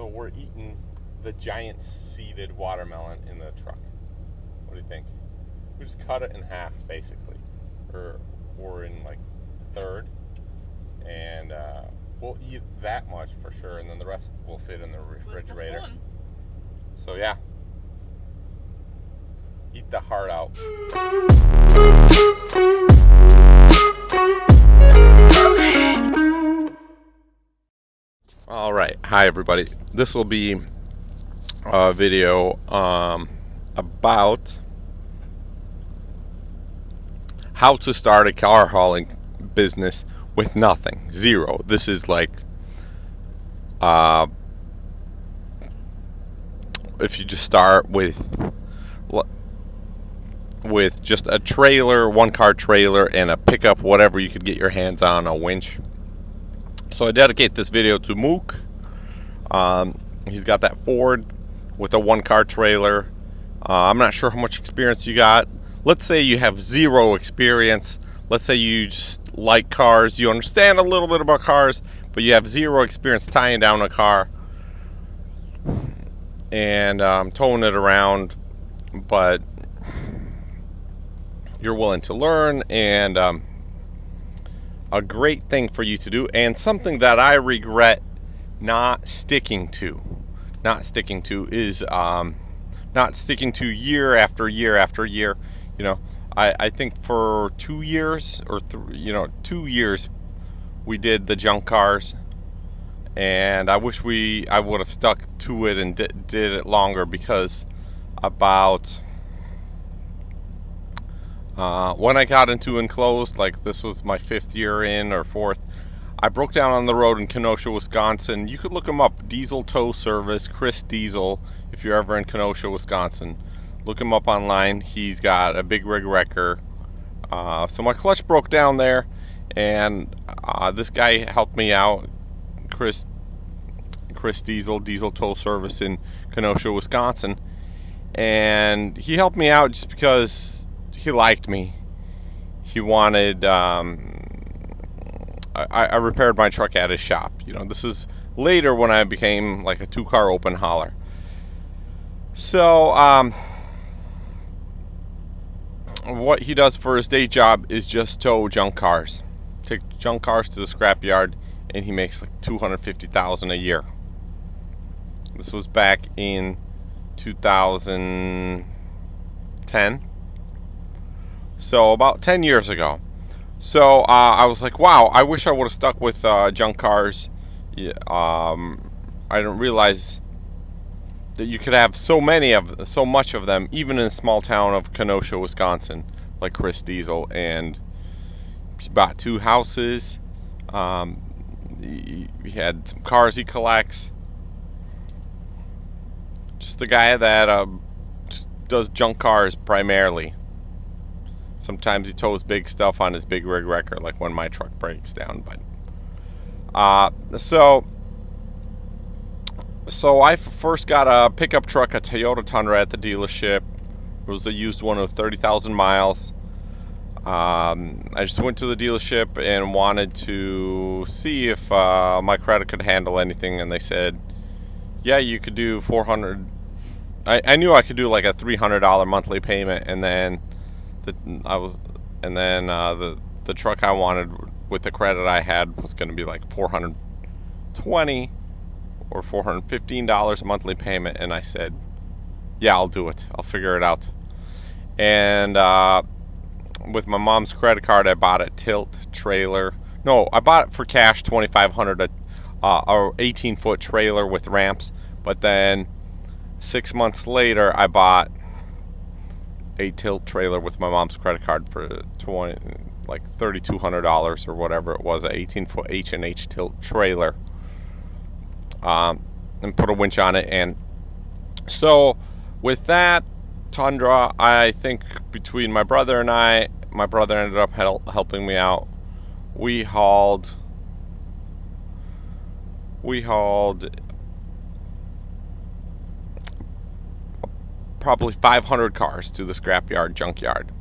So we're eating the giant seeded watermelon in the truck. What do you think? We just cut it in half, basically, or in like a third, and we'll eat that much for sure, and then the rest will fit in the refrigerator. So yeah, eat the heart out. All right, hi everybody. This will be a video about how to start a car hauling business with nothing, zero. This is like if you just start with just a trailer, one car trailer, and a pickup, whatever you could get your hands on, a winch. So I dedicate this video to Mook. He's got that Ford with a one car trailer. I'm not sure how much experience you got. Let's say you have zero experience. Let's say you just like cars. You understand a little bit about cars, but you have zero experience tying down a car and towing it around, but you're willing to learn, and a great thing for you to do, and something that I regret not sticking to is not sticking to year after year after year. You know, I think for 2 years or 2 years we did the junk cars, and I wish I would have stuck to it and did it longer, because about when I got into enclosed, like this was my 5th year in, or 4th, I broke down on the road in Kenosha, Wisconsin. You could look him up, Diesel Tow Service, Chris Diesel, if you're ever in Kenosha, Wisconsin. Look him up online. He's got a big rig wrecker. So my clutch broke down there, and this guy helped me out, Chris Diesel Tow Service in Kenosha, Wisconsin. And he helped me out just because he liked me. He wanted I repaired my truck at his shop. You know, this is later when I became like a 2-car open hauler. So what he does for his day job is just tow junk cars. Take junk cars to the scrap yard, and he makes like $250,000 a year. This was back in 2010. So about 10 years ago. So I was like, wow, I wish I would have stuck with junk cars. I didn't realize that you could have so much of them, even in a small town of Kenosha, Wisconsin, like Chris Diesel. And he bought 2 houses. He had some cars he collects. Just a guy that just does junk cars primarily. Sometimes he tows big stuff on his big rig wrecker, like when my truck breaks down. But so I first got a pickup truck, a Toyota Tundra, at the dealership. It was a used one of 30,000 miles. I just went to the dealership and wanted to see if my credit could handle anything, and they said, yeah, you could do $400. I knew I could do like a $300 monthly payment, and then the truck I wanted with the credit I had was going to be like $420 or $415 a monthly payment. And I said, yeah, I'll do it. I'll figure it out. And with my mom's credit card, I bought a tilt trailer. No, I bought it for cash, $2,500, a 18-foot trailer with ramps. But then 6 months later, I bought a tilt trailer with my mom's credit card for $3,200 or whatever it was, an 18-foot H&H tilt trailer, and put a winch on it. And so with that Tundra, I think between my brother and my brother ended up helping me out. We hauled probably 500 cars to the scrapyard, junkyard.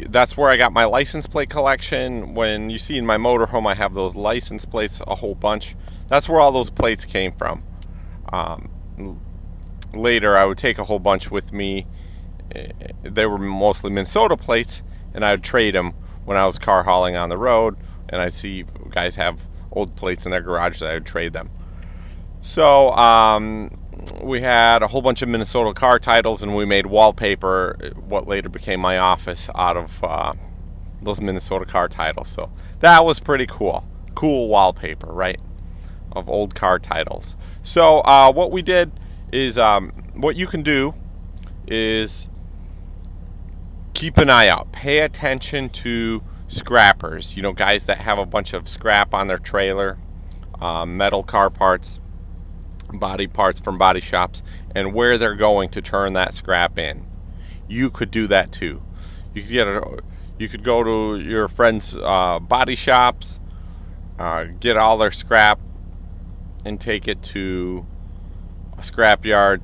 That's where I got my license plate collection. When you see in my motorhome, I have those license plates, a whole bunch. That's where all those plates came from. Um, Later, I would take a whole bunch with me. They were mostly Minnesota plates, and I would trade them when I was car hauling on the road, and I'd see guys have old plates in their garage that I would trade them. So we had a whole bunch of Minnesota car titles, and we made wallpaper, what later became my office, out of those Minnesota car titles. So that was pretty cool. Cool wallpaper, right? Of old car titles. So what we did is, what you can do is keep an eye out. Pay attention to scrappers. You know, guys that have a bunch of scrap on their trailer, metal car parts, body parts from body shops, and where they're going to turn that scrap in. You could do that too. You could go to your friends' body shops, get all their scrap, and take it to a scrap yard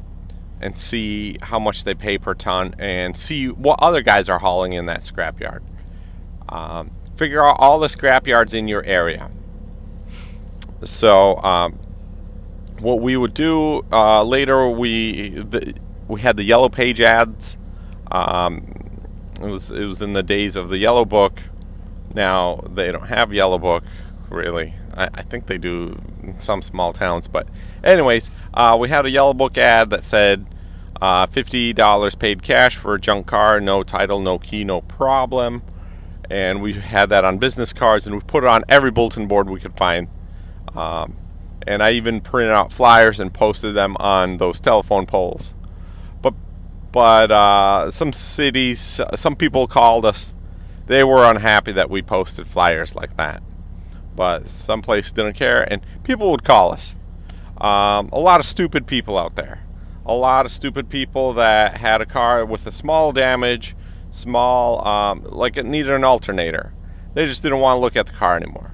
and see how much they pay per ton, and see what other guys are hauling in that scrap yard. Figure out all the scrap yards in your area. So what we would do later, we had the Yellow Page ads. It was in the days of the Yellow Book. Now they don't have Yellow Book, really. I think they do in some small towns, but anyways, we had a Yellow Book ad that said $50 paid cash for a junk car, no title, no key, no problem. And we had that on business cards, and we put it on every bulletin board we could find. And I even printed out flyers and posted them on those telephone poles. But some cities, some people called us. They were unhappy that we posted flyers like that. But some places didn't care, and people would call us. A lot of stupid people out there. A lot of stupid people that had a car with a small damage, like it needed an alternator. They just didn't want to look at the car anymore.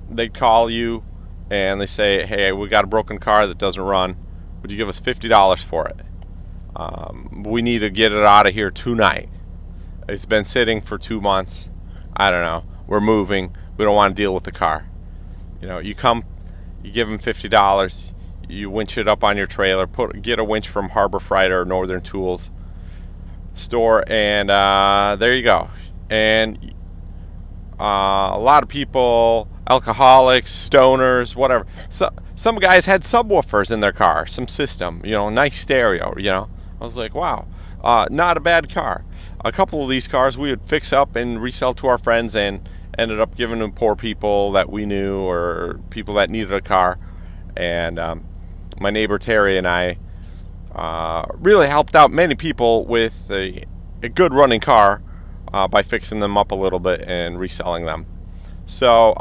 They'd call you, and they say, hey, we got a broken car that doesn't run. Would you give us $50 for it? We need to get it out of here tonight. It's been sitting for 2 months. I don't know. We're moving. We don't want to deal with the car. You know, you come, you give them $50. You winch it up on your trailer. Get a winch from Harbor Freight or Northern Tools store, and there you go. And a lot of people, alcoholics, stoners, whatever. So, some guys had subwoofers in their car, some system, nice stereo, I was like, wow, not a bad car. A couple of these cars we would fix up and resell to our friends, and ended up giving them poor people that we knew or people that needed a car. And my neighbor Terry and I really helped out many people with a good running car by fixing them up a little bit and reselling them. So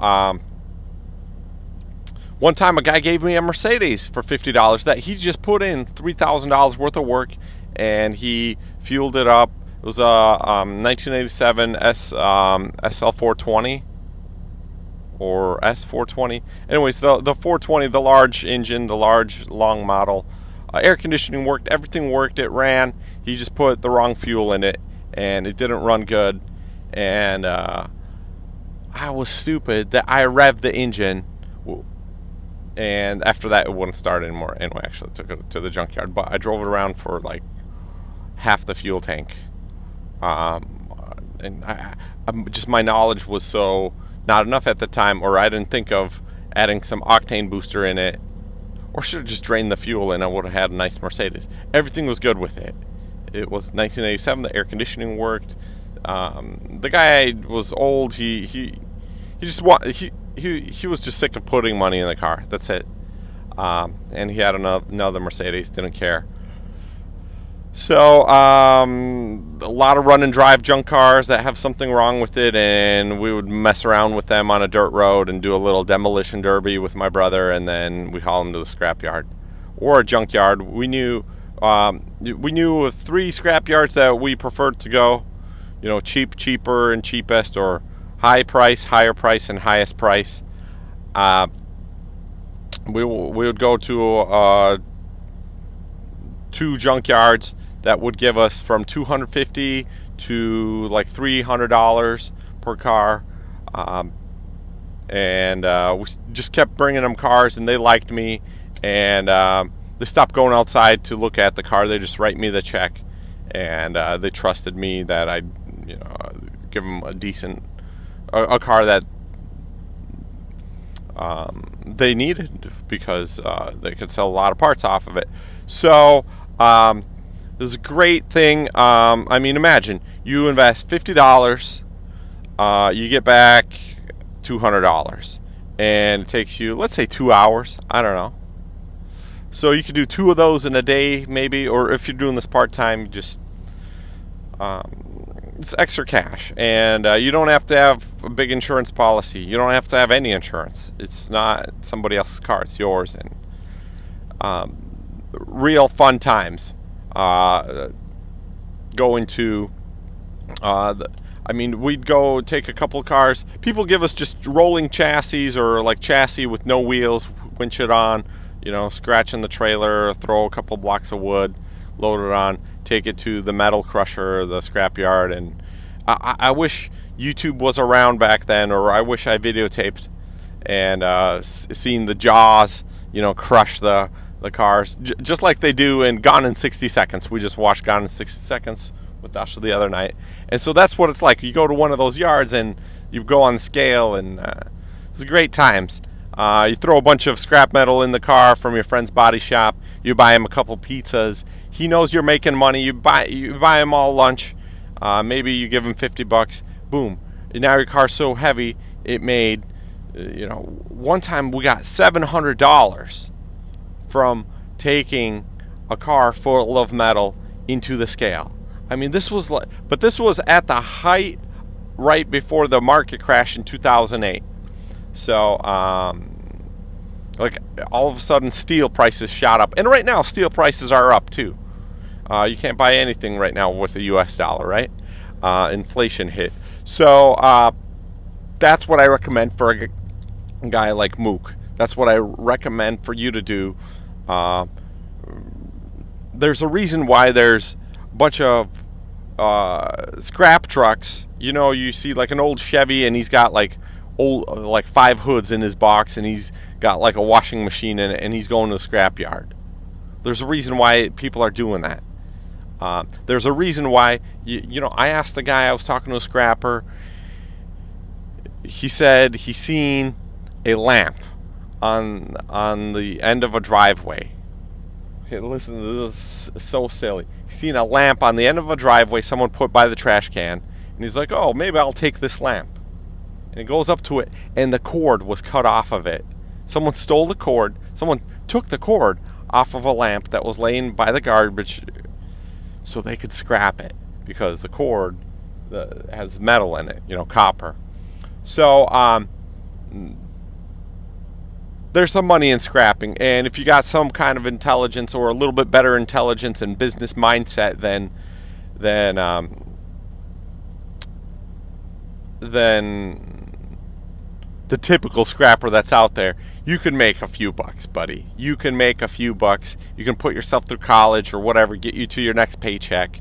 one time a guy gave me a Mercedes for $50 that he just put in $3,000 worth of work, and he fueled it up. It was a 1987 SL420 or S420. Anyways, the 420, the large engine, the large long model. Air conditioning worked, everything worked, it ran. He just put the wrong fuel in it, and it didn't run good. And I was stupid that I revved the engine, and after that it wouldn't start anymore. Anyway, actually took it to the junkyard, but I drove it around for like half the fuel tank. And just my knowledge was so not enough at the time, or I didn't think of adding some octane booster in it, or should have just drained the fuel and I would have had a nice Mercedes. Everything was good with it. It was 1987. The air conditioning worked. The guy was old. He was just sick of putting money in the car. That's it. And he had another Mercedes. Didn't care. So a lot of run and drive junk cars that have something wrong with it, and we would mess around with them on a dirt road and do a little demolition derby with my brother, and then we haul them to the scrapyard or a junkyard. We knew of 3 scrapyards that we preferred to go. Cheap, cheaper, and cheapest, or high price, higher price, and highest price. We would go to 2 junkyards that would give us from $250 to like $300 per car, and we just kept bringing them cars, and they liked me, and they stopped going outside to look at the car. They just write me the check, and they trusted me that I'd, give them a decent, a car that they needed, because they could sell a lot of parts off of it. So it was a great thing. I mean, imagine you invest $50, you get back $200, and it takes you, let's say, 2 hours. I don't know. So you could do 2 of those in a day, maybe, or if you're doing this part-time, just it's extra cash, and you don't have to have a big insurance policy. You don't have to have any insurance. It's not somebody else's car; it's yours. And real fun times. Going to, I mean, we'd go take a couple of cars. People give us just rolling chassis, or like chassis with no wheels, winch it on, scratching the trailer, throw a couple blocks of wood, load it on, take it to the metal crusher, the scrap yard. And I wish YouTube was around back then, or I wish I videotaped and seen the Jaws, crush the cars, just like they do in Gone in 60 Seconds. We just watched Gone in 60 Seconds with Dasha the other night, and so that's what it's like. You go to one of those yards and you go on the scale, and it's great times. You throw a bunch of scrap metal in the car from your friend's body shop. You buy him a couple pizzas. He knows you're making money. You buy him all lunch. Maybe you give him $50. Boom! And now your car's so heavy it made. One time we got $700 from taking a car full of metal into the scale. I mean, this was at the height right before the market crash in 2008. So, like, all of a sudden steel prices shot up. And right now steel prices are up too. You can't buy anything right now with the US dollar, right? Inflation hit. So, that's what I recommend for a guy like Mook. That's what I recommend for you to do. There's a reason why there's a bunch of scrap trucks. You see like an old Chevy, and he's got like 5 hoods in his box, and he's got like a washing machine in it, and he's going to the scrap yard. There's a reason why people are doing that. There's a reason why, I asked the guy, I was talking to a scrapper. He said he seen a lamp on the end of a driveway. Okay, listen to this. It's so silly. He's seen a lamp on the end of a driveway someone put by the trash can, and he's like, oh, maybe I'll take this lamp. And he goes up to it, and the cord was cut off of it. Someone stole the cord. Someone took the cord off of a lamp that was laying by the garbage so they could scrap it, because the cord has metal in it, copper. So there's some money in scrapping, and if you got some kind of intelligence, or a little bit better intelligence and business mindset than the typical scrapper that's out there, you can make a few bucks, buddy. You can make a few bucks. You can put yourself through college or whatever, get you to your next paycheck.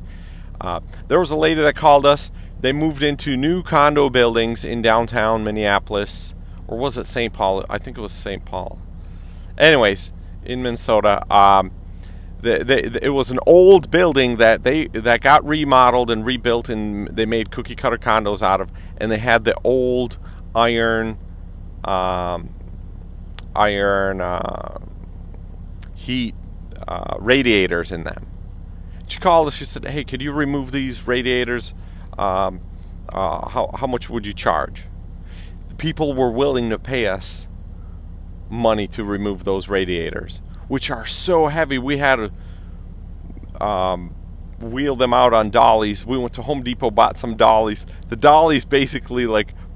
There was a lady that called us. They moved into new condo buildings in downtown Minneapolis, or was it St. Paul? I think it was St. Paul. Anyways, in Minnesota, it was an old building that got remodeled and rebuilt, and they made cookie cutter condos out of, and they had the old iron heat radiators in them. She called us. She said, "Hey, could you remove these radiators? How much would you charge?" People were willing to pay us money to remove those radiators, which are so heavy. We had to wheel them out on dollies. We went to Home Depot, bought some dollies. The dollies basically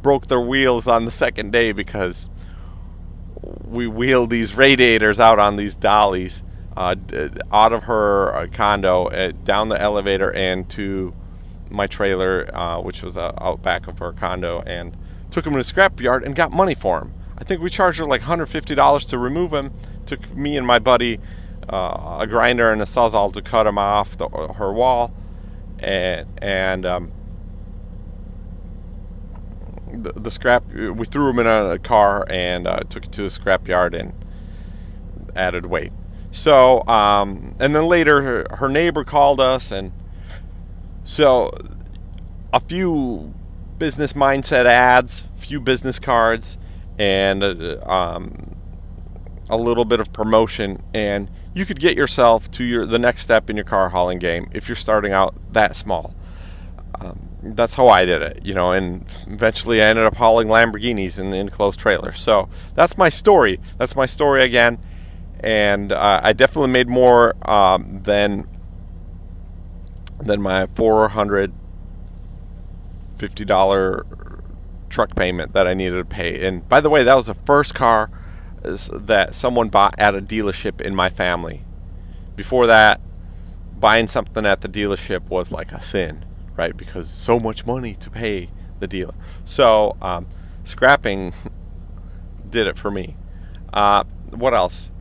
broke their wheels on the second day, because we wheeled these radiators out on these dollies out of her condo, down the elevator, and to my trailer, which was out back of her condo, and took them to the scrap yard and got money for them. I think we charged her like $150 to remove them. Took me and my buddy a grinder and a sawzall to cut them off her wall, and the scrap, we threw them in a car and took it to the scrap yard and added weight. So, and then later her neighbor called us, and so a few business mindset ads, few business cards, and a little bit of promotion, and you could get yourself to the next step in your car hauling game if you're starting out that small. That's how I did it, and eventually I ended up hauling Lamborghinis in the enclosed trailer. So that's my story. That's my story again, and I definitely made more than my $450 truck payment that I needed to pay. And by the way, that was the first car that someone bought at a dealership in my family. Before that, buying something at the dealership was like a sin, right? Because so much money to pay the dealer. So scrapping did it for me. What else?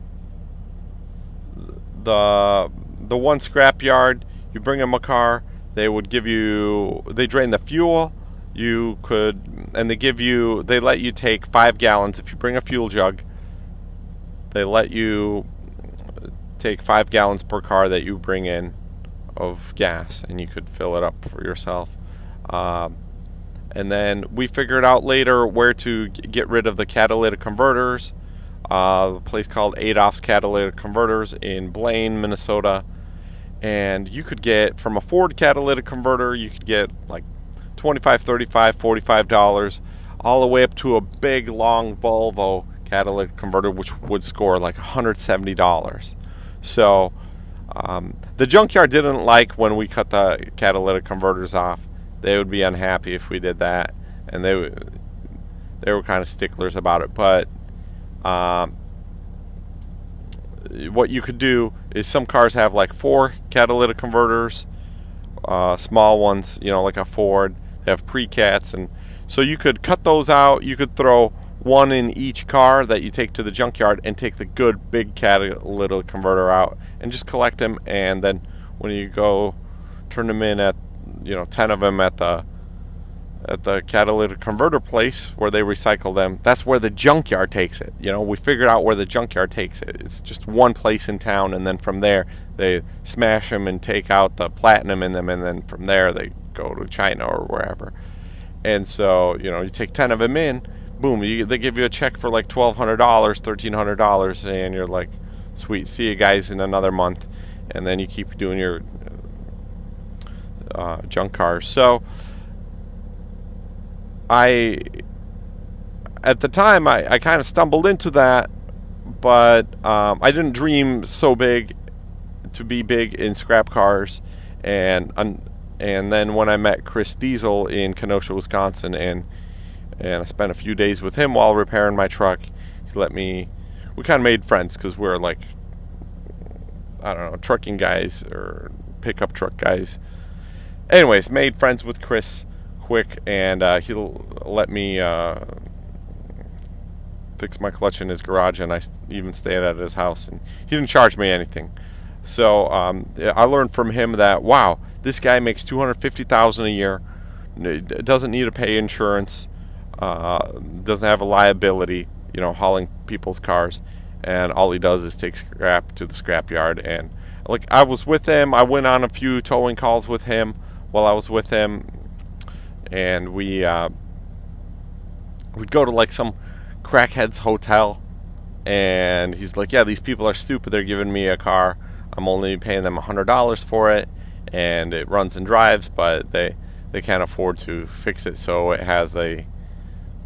The one scrap yard, you bring them a car, they drain the fuel. They let you take 5 gallons. If you bring a fuel jug, they let you take 5 gallons per car that you bring in of gas, and you could fill it up for yourself. And then we figured out later where to get rid of the catalytic converters. A place called Adolph's Catalytic Converters in Blaine, Minnesota. And you could get, from a Ford catalytic converter, you could get like $25, $35, $45, all the way up to a big, long Volvo catalytic converter, which would score like $170. So the junkyard didn't like when we cut the catalytic converters off. They would be unhappy if we did that, and they were kind of sticklers about it. But what you could do is, some cars have like 4 catalytic converters, small ones, like a Ford. They have pre-cats, and so you could cut those out. You could throw one in each car that you take to the junkyard, and take the good big catalytic converter out and just collect them. And then when you go turn them in at 10 of them at the catalytic converter place where they recycle them, that's where the junkyard takes it. We figured out where the junkyard takes it. It's just one place in town, and then from there they smash them and take out the platinum in them, and then from there they go to China or wherever. And so you take 10 of them in, boom, they give you a check for like $1,200, $1,300, and you're like, sweet, see you guys in another month. And then you keep doing your junk cars. So at the time, I kind of stumbled into that, but I didn't dream so big to be big in scrap cars. And then when I met Chris Diesel in Kenosha, Wisconsin, and I spent a few days with him while repairing my truck, we kind of made friends, because we're like, I don't know, trucking guys or pickup truck guys. Anyways, made friends with Chris quick, and he'll let me fix my clutch in his garage, and I even stayed at his house, and he didn't charge me anything. So I learned from him that, wow, this guy makes $250,000 a year, doesn't need to pay insurance, doesn't have a liability, hauling people's cars, and all he does is take scrap to the scrap yard. And like, I was with him, I went on a few towing calls with him while I was with him, and we'd go to like some crackhead's hotel, and he's like, yeah, these people are stupid, they're giving me a car, I'm only paying them $100 for it, and it runs and drives, but they can't afford to fix it, so it has so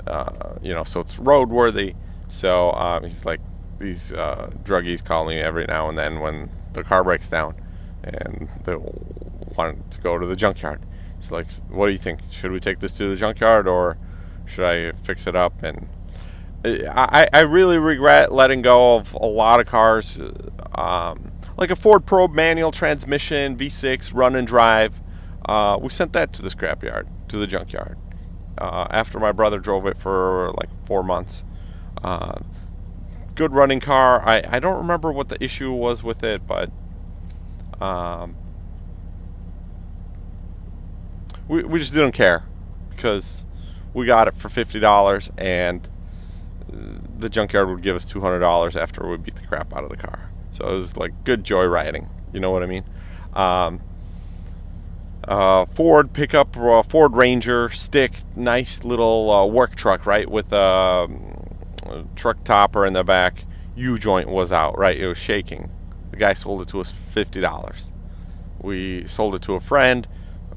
it's roadworthy. So he's like, these druggies call me every now and then when the car breaks down, and they want to go to the junkyard. He's like, what do you think? Should we take this to the junkyard, or should I fix it up? And I really regret letting go of a lot of cars, like a Ford Probe manual transmission V6 run and drive. We sent that to the scrapyard, to the junkyard, after my brother drove it for like 4 months. Good running car. I don't remember what the issue was with it, but we just didn't care, because we got it for $50, and the junkyard would give us $200 after we beat the crap out of the car. So it was like good joyriding. You know what I mean? Ford pickup, Ford Ranger stick, nice little work truck, right, with a truck topper in the back. U-joint was out, right? It was shaking. The guy sold it to us $50. We sold it to a friend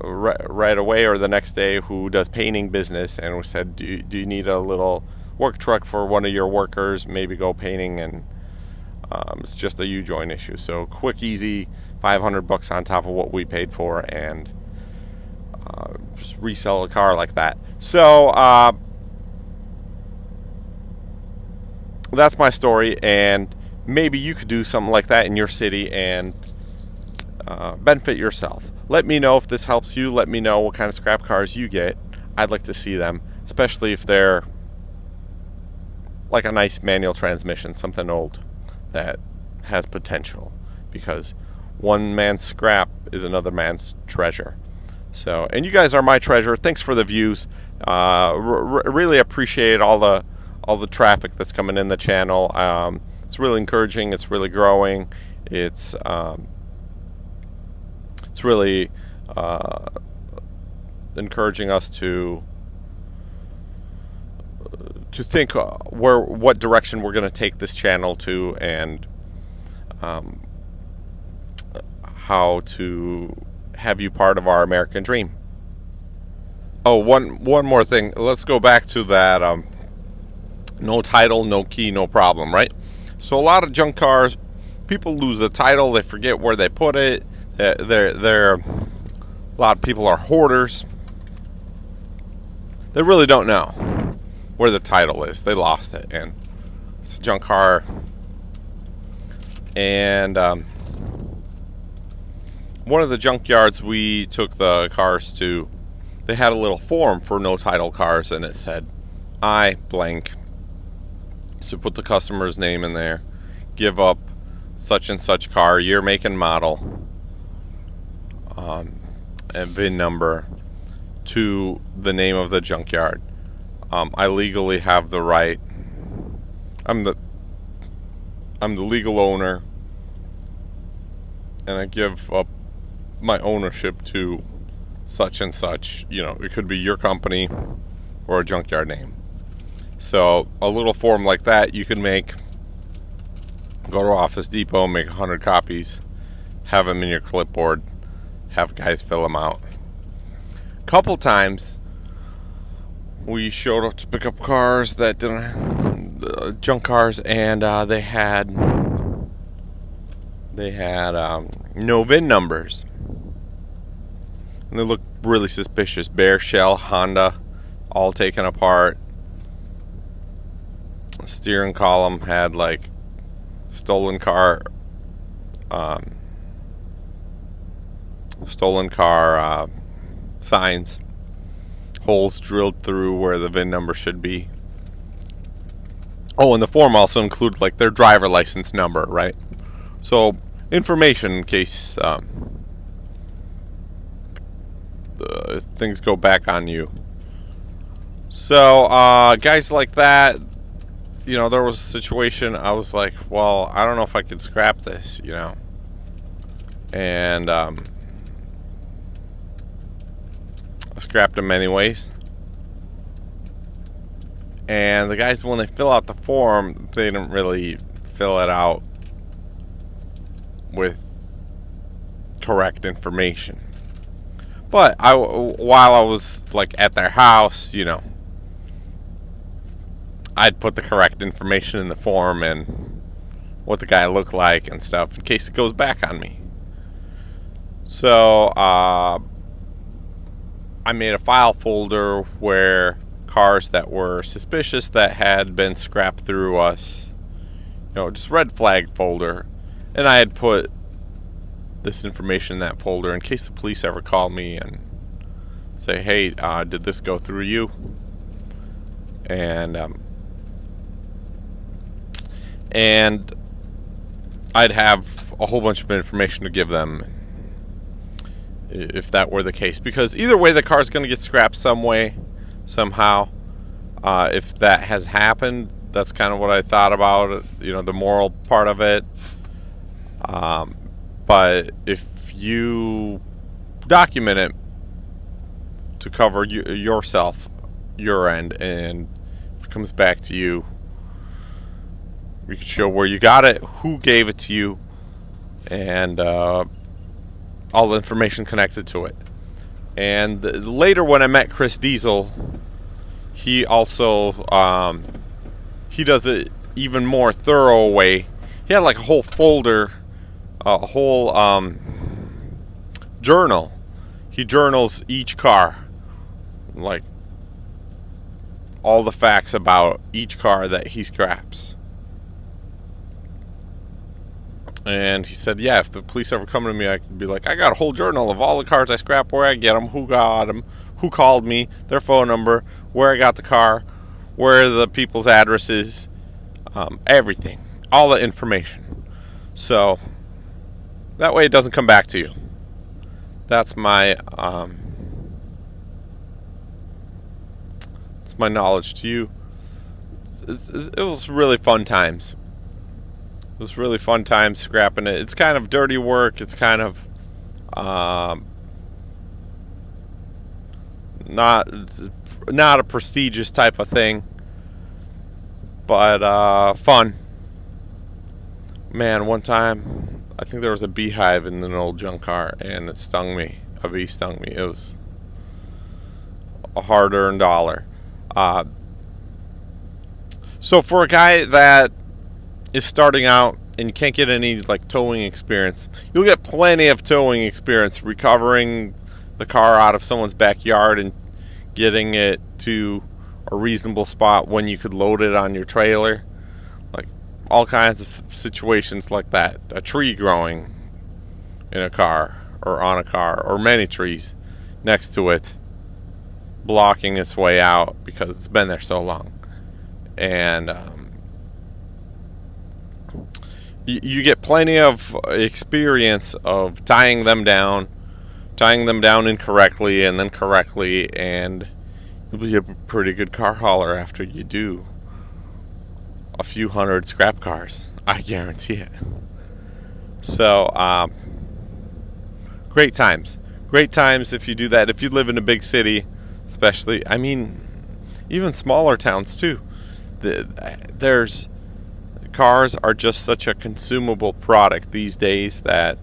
right away or the next day who does painting business, and we said, do you need a little work truck for one of your workers? Maybe go painting, and it's just a U-joint issue. So quick, easy, $500 on top of what we paid for, and just resell a car like that. So that's my story, and maybe you could do something like that in your city and benefit yourself. Let me know if this helps you. Let me know what kind of scrap cars you get. I'd like to see them, especially if they're like a nice manual transmission, something old that has potential, because one man's scrap is another man's treasure. So, and you guys are my treasure. Thanks for the views. Really appreciate all the traffic that's coming in the channel. It's really encouraging. It's really growing. It's really encouraging us to think what direction we're going to take this channel to, and how to have you part of our American dream. Oh, one more thing. Let's go back to that no title, no key, no problem, right? So a lot of junk cars, people lose the title, they forget where they put it. A lot of people are hoarders. They really don't know where the title is. They lost it, and it's a junk car. And one of the junkyards we took the cars to, they had a little form for no title cars, and it said, I blank. So put the customer's name in there, give up such and such car, year, make, and model, and VIN number to the name of the junkyard. I legally have the right. I'm the legal owner, and I give up my ownership to such and such. You know, it could be your company or a junkyard name. So a little form like that you can make. Go to Office Depot, make 100 copies, have them in your clipboard, have guys fill them out. Couple times we showed up to pick up cars that didn't, junk cars, and they had no VIN numbers, and they looked really suspicious. Bare shell, Honda, all taken apart. Steering column had like stolen car signs, holes drilled through where the VIN number should be. Oh, and the form also included like their driver license number, right? So information in case things go back on you. So guys like that, you know, there was a situation, I was like, well, I don't know if I could scrap this, you know. And I scrapped them anyways. And the guys, when they fill out the form, they didn't really fill it out with correct information. But while I was like at their house, you know, I'd put the correct information in the form and what the guy looked like and stuff in case it goes back on me. So I made a file folder where cars that were suspicious that had been scrapped through us, you know, just red flag folder, and I had put this information in that folder in case the police ever call me and say, hey, did this go through you? And I'd have a whole bunch of information to give them if that were the case, because either way the car's going to get scrapped some way, somehow. If that has happened, that's kind of what I thought about it, you know, the moral part of it. But if you document it to cover yourself, your end, and if it comes back to you, you can show where you got it, who gave it to you, and all the information connected to it. And later, when I met Chris Diesel, he also he does it even more thorough way. He had like a whole folder, a whole journal. He journals each car, like all the facts about each car that he scraps. And he said, yeah, if the police ever come to me, I could be like, I got a whole journal of all the cars I scrap, where I get them, who got them, who called me, their phone number, where I got the car, where the people's addresses, everything, all the information. So that way it doesn't come back to you. That's my knowledge to you. It was really fun times. It was really fun times scrapping it. It's kind of dirty work. It's kind of not a prestigious type of thing, but fun. Man, one time I think there was a beehive in an old junk car, and it stung me. A bee stung me. It was a hard-earned dollar. So for a guy that is starting out and you can't get any like towing experience, you'll get plenty of towing experience recovering the car out of someone's backyard and getting it to a reasonable spot when you could load it on your trailer. Like all kinds of situations like that. A tree growing in a car or on a car, or many trees next to it blocking its way out because it's been there so long. And you get plenty of experience of tying them down incorrectly and then correctly, and you'll be a pretty good car hauler after you do a few hundred scrap cars. I guarantee it. So, great times if you do that. If you live in a big city, especially, I mean, even smaller towns too. There's cars are just such a consumable product these days that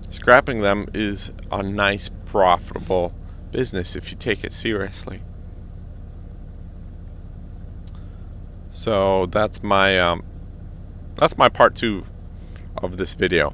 scrapping them is a nice, profitable business if you take it seriously. So that's my part 2 of this video.